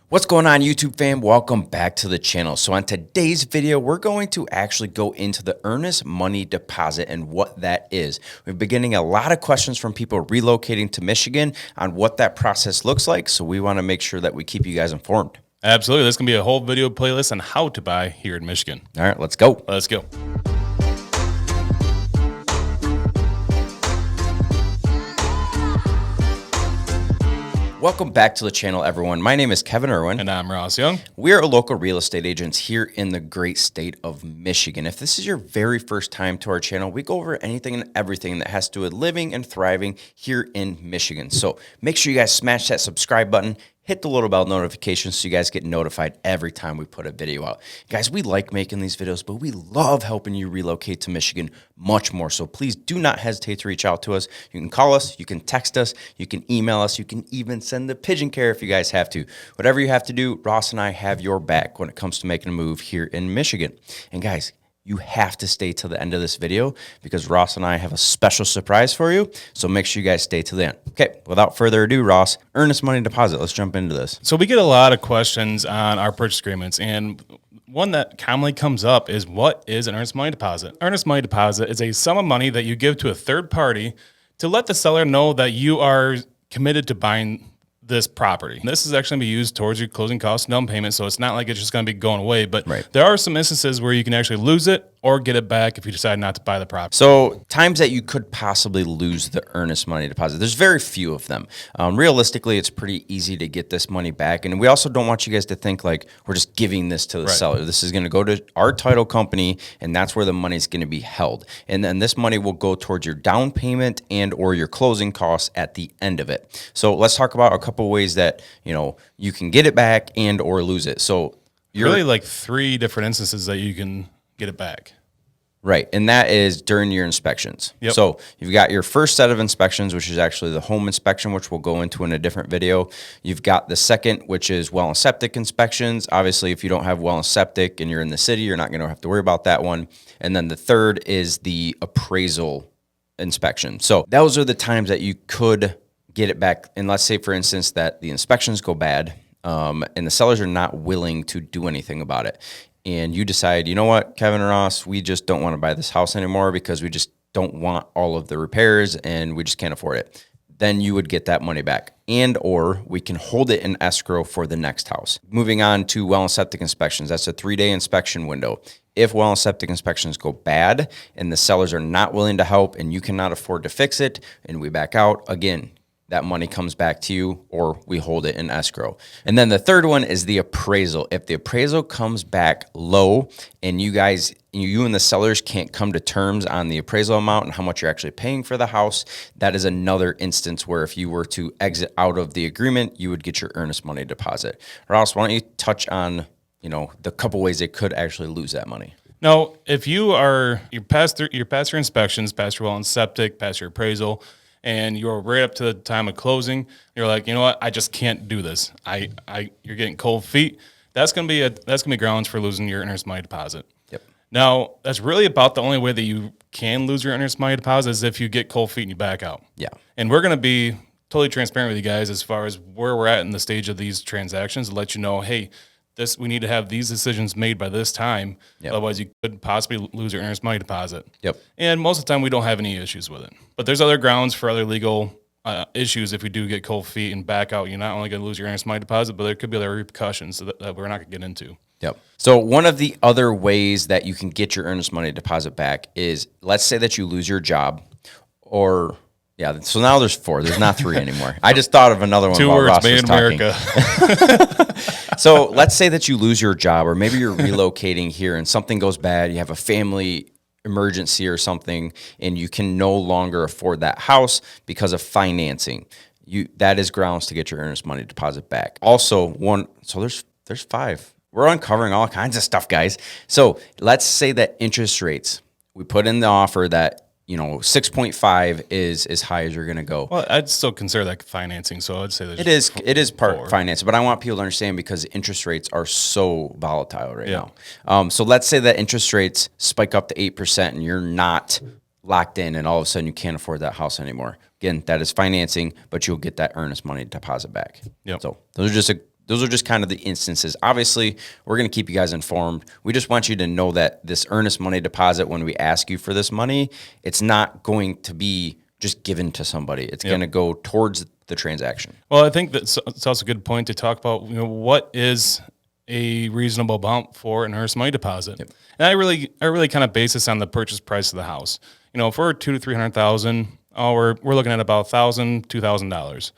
What's going on, YouTube fam? Welcome back to the channel. So on today's video, we're going to actually go into the earnest money deposit and what that is. We've been getting a lot of questions from people relocating to Michigan on what that process looks like. So we want to make sure that we keep you guys informed. Absolutely. There's going to be a whole video playlist on how to buy here in Michigan. All right, let's go. Let's go. Welcome back to the channel, everyone. My name is Kevin Irwin. And I'm Ross Young. We're a local real estate agents here in the great state of Michigan. If this is your very first time to our channel, we go over anything and everything that has to do with living and thriving here in Michigan. So make sure you guys smash that subscribe button. Hit the little bell notification so you guys get notified every time we put a video out. Guys, we like making these videos, but we love helping you relocate to Michigan much more. So please do not hesitate to reach out to us. You can call us, you can text us, you can email us, you can even send the pigeon care if you guys have to. Whatever you have to do, Ross and I have your back when it comes to making a move here in Michigan. And guys, you have to stay till the end of this video because Ross and I have a special surprise for you. So make sure you guys stay till the end. Okay, without further ado, Ross, earnest money deposit. Let's jump into this. So we get a lot of questions on our purchase agreements, and one that commonly comes up is, what is an earnest money deposit? Earnest money deposit is a sum of money that you give to a third party to let the seller know that you are committed to buying this property. This is actually going to be used towards your closing costs and down payment, so it's not like it's just going to be going away, but There are some instances where you can actually lose it or get it back if you decide not to buy the property. So times that you could possibly lose the earnest money deposit, there's very few of them. Realistically, it's pretty easy to get this money back, and we also don't want you guys to think like we're just giving this to the seller. This is going to go to our title company, and that's where the money is going to be held. And then this money will go towards your down payment and or your closing costs at the end of it. So let's talk about a couple ways that you can get it back and or lose it. So you're really like three different instances that you can get it back. Right, and that is during your inspections. So you've got your first set of inspections, which is actually the home inspection, which we'll go into in a different video. You've got the second, which is well and septic inspections. Obviously, if you don't have well and septic and you're in the city, you're not going to have to worry about that one. And then the third is the appraisal inspection. So those are the times that you could get it back. And let's say, for instance, that the inspections go bad and the sellers are not willing to do anything about it. And you decide, you know what, Kevin and Ross, we just don't want to buy this house anymore because we just don't want all of the repairs and we just can't afford it. Then you would get that money back, and or we can hold it in escrow for the next house. Moving on to well and septic inspections, that's a 3-day inspection window. If well and septic inspections go bad and the sellers are not willing to help and you cannot afford to fix it and we back out, again, that money comes back to you or we hold it in escrow. And then the third one is the appraisal. If the appraisal comes back low and you and the sellers can't come to terms on the appraisal amount and how much you're actually paying for the house, that is another instance where if you were to exit out of the agreement, you would get your earnest money deposit. Ross, why don't you touch on, the couple ways they could actually lose that money? No, if you pass your inspections, pass your well and septic, pass your appraisal, and you're right up to the time of closing, you're like, you know what, I just can't do this. You're getting cold feet. That's gonna be grounds for losing your earnest money deposit. Yep. Now, that's really about the only way that you can lose your earnest money deposit is if you get cold feet and you back out. Yeah. And we're gonna be totally transparent with you guys as far as where we're at in the stage of these transactions to let you know, hey, we need to have these decisions made by this time. Otherwise, you could possibly lose your earnest money deposit. And most of the time, we don't have any issues with it. But there's other grounds for other legal issues. If we do get cold feet and back out, you're not only going to lose your earnest money deposit, but there could be other repercussions that we're not going to get into. So one of the other ways that you can get your earnest money deposit back is, let's say that you lose your job or... Yeah, so now there's 4. There's not 3 anymore. I just thought of another one. 2 while words, Ross made was in talking. America. So let's say that you lose your job, or maybe you're relocating here and something goes bad. You have a family emergency or something, and you can no longer afford that house because of financing. That is grounds to get your earnest money deposit back. Also, there's 5. We're uncovering all kinds of stuff, guys. So let's say that interest rates, we put in the offer that 6.5 is as high as you're going to go. Well, I'd still consider that financing, so I'd say it is part finance, but I want people to understand because interest rates are so volatile right now. So let's say that interest rates spike up to 8% and you're not locked in and all of a sudden you can't afford that house anymore. Again, that is financing, but you'll get that earnest money deposit back. So those are just those are just kind of the instances. Obviously, we're going to keep you guys informed. We just want you to know that this earnest money deposit, when we ask you for this money, it's not going to be just given to somebody. It's going to go towards the transaction. Well, I think that's it's also a good point to talk about, what is a reasonable amount for an earnest money deposit. And I really kind of base this on the purchase price of the house. If we're $200,000 to $300,000, we're looking at about $1,000, $2,000.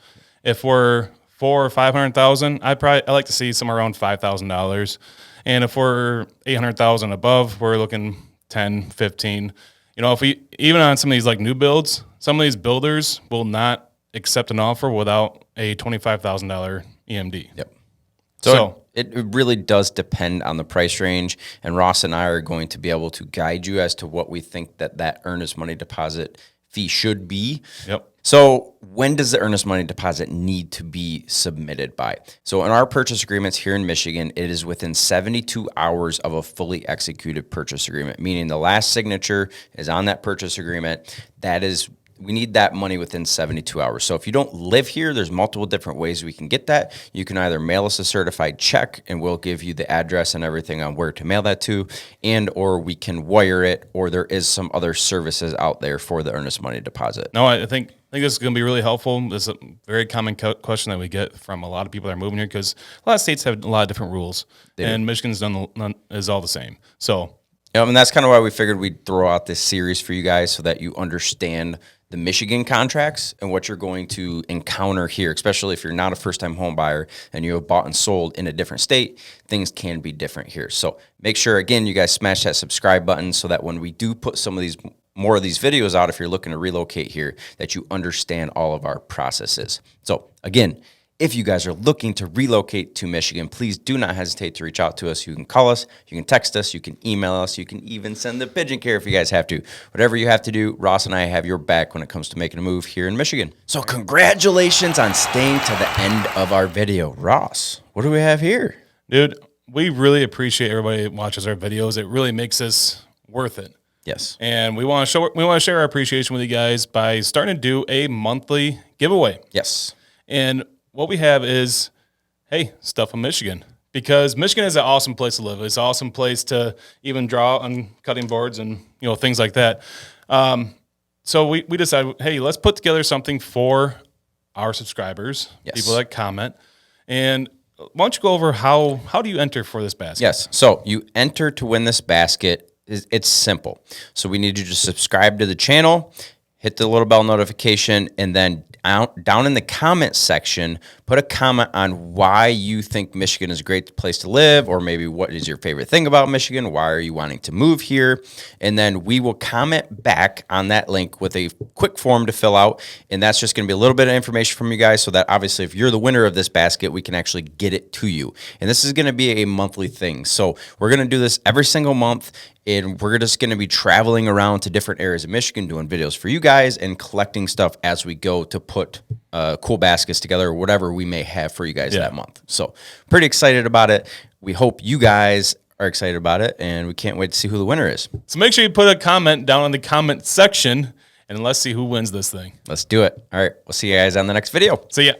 If we're $400,000 or $500,000, I like to see somewhere around $5,000. And if we're $800,000 above, we're looking 10, 15. If we even on some of these like new builds, some of these builders will not accept an offer without a $25,000 EMD. Yep. So it really does depend on the price range, and Ross and I are going to be able to guide you as to what we think that earnest money deposit fee should be. Yep. So when does the earnest money deposit need to be submitted by? So in our purchase agreements here in Michigan, it is within 72 hours of a fully executed purchase agreement, meaning the last signature is on that purchase agreement. We need that money within 72 hours. So if you don't live here, there's multiple different ways we can get that. You can either mail us a certified check, and we'll give you the address and everything on where to mail that to, or we can wire it, or there is some other services out there for the earnest money deposit. No, I think this is going to be really helpful. This is a very common question that we get from a lot of people that are moving here, because a lot of states have a lot of different rules, and Michigan's is all the same. So, and that's kind of why we figured we'd throw out this series for you guys so that you understand the Michigan contracts and what you're going to encounter here, especially if you're not a first-time home buyer and you have bought and sold in a different state, things can be different here. So make sure, again, you guys smash that subscribe button so that when we do put more of these videos out, if you're looking to relocate here, that you understand all of our processes. So again, if you guys are looking to relocate to Michigan, please do not hesitate to reach out to us. You can call us, you can text us, you can email us, you can even send the pigeon care if you guys have to. Whatever you have to do, Ross and I have your back when it comes to making a move here in Michigan. So congratulations on staying to the end of our video. Ross, what do we have here? Dude, we really appreciate everybody that watches our videos. It really makes us worth it. Yes. And we want to share our appreciation with you guys by starting to do a monthly giveaway. Yes. And what we have is, hey, stuff from Michigan, because Michigan is an awesome place to live. It's an awesome place to even draw on cutting boards and things like that. So we decided, hey, let's put together something for our subscribers, people that comment. And why don't you go over how do you enter for this basket? Yes. So you enter to win this basket. It's simple. So we need you to subscribe to the channel, hit the little bell notification, and then down in the comment section, put a comment on why you think Michigan is a great place to live, or maybe what is your favorite thing about Michigan? Why are you wanting to move here? And then we will comment back on that link with a quick form to fill out. And that's just going to be a little bit of information from you guys so that obviously if you're the winner of this basket, we can actually get it to you. And this is going to be a monthly thing. So we're going to do this every single month. And we're just going to be traveling around to different areas of Michigan, doing videos for you guys and collecting stuff as we go to put cool baskets together or whatever we may have for you guys that month. So pretty excited about it. We hope you guys are excited about it, and we can't wait to see who the winner is. So make sure you put a comment down in the comment section, and let's see who wins this thing. Let's do it. All right. We'll see you guys on the next video. See ya.